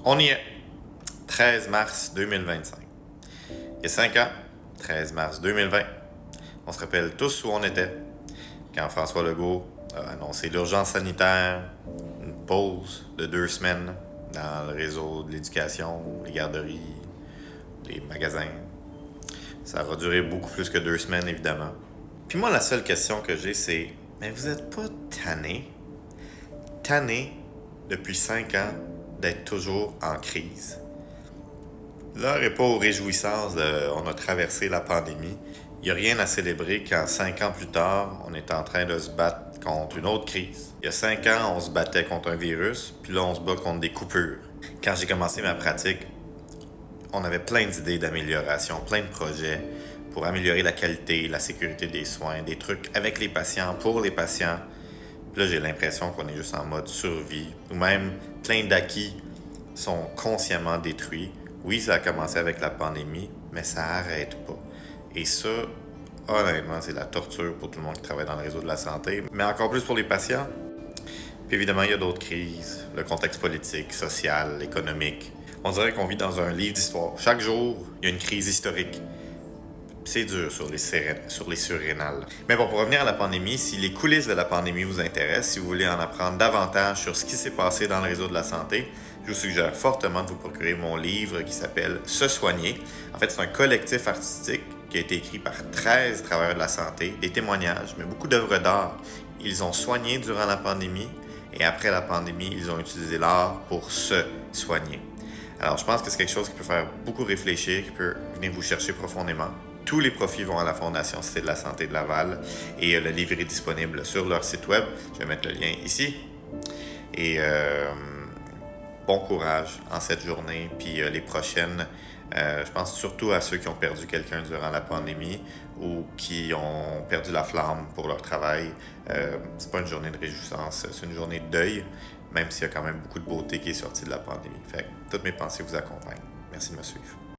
On y est. 13 mars 2025. Il y a 5 ans, 13 mars 2020, on se rappelle tous où on était quand François Legault a annoncé l'urgence sanitaire, une pause de 2 semaines dans le réseau de l'éducation, les garderies, les magasins. Ça aura duré beaucoup plus que 2 semaines, évidemment. Puis moi, la seule question que j'ai, c'est « Mais vous êtes pas tanné depuis 5 ans d'être toujours en crise? » L'heure n'est pas aux réjouissances on a traversé la pandémie. Il n'y a rien à célébrer quand 5 ans plus tard, on est en train de se battre contre une autre crise. Il y a 5 ans, on se battait contre un virus, puis là, on se bat contre des coupures. Quand j'ai commencé ma pratique, on avait plein d'idées d'amélioration, plein de projets pour améliorer la qualité, la sécurité des soins, des trucs avec les patients, pour les patients. Puis là, j'ai l'impression qu'on est juste en mode survie, ou même plein d'acquis sont consciemment détruits. Oui, ça a commencé avec la pandémie, mais ça n'arrête pas. Et ça, honnêtement, c'est la torture pour tout le monde qui travaille dans le réseau de la santé, mais encore plus pour les patients. Puis évidemment, il y a d'autres crises, le contexte politique, social, économique. On dirait qu'on vit dans un livre d'histoire. Chaque jour, il y a une crise historique. C'est dur sur les surrénales. Mais bon, pour revenir à la pandémie, si les coulisses de la pandémie vous intéressent, si vous voulez en apprendre davantage sur ce qui s'est passé dans le réseau de la santé, je vous suggère fortement de vous procurer mon livre qui s'appelle « Se soigner ». En fait, c'est un collectif artistique qui a été écrit par 13 travailleurs de la santé, des témoignages, mais beaucoup d'œuvres d'art. Ils ont soigné durant la pandémie et après la pandémie, ils ont utilisé l'art pour se soigner. Alors, je pense que c'est quelque chose qui peut faire beaucoup réfléchir, qui peut venir vous chercher profondément. Tous les profits vont à la Fondation Cité de la Santé de Laval et le livre est disponible sur leur site web. Je vais mettre le lien ici. Et bon courage en cette journée, puis les prochaines. Je pense surtout à ceux qui ont perdu quelqu'un durant la pandémie ou qui ont perdu la flamme pour leur travail. C'est pas une journée de réjouissance, c'est une journée de deuil, même s'il y a quand même beaucoup de beauté qui est sortie de la pandémie. Fait que toutes mes pensées vous accompagnent. Merci de me suivre.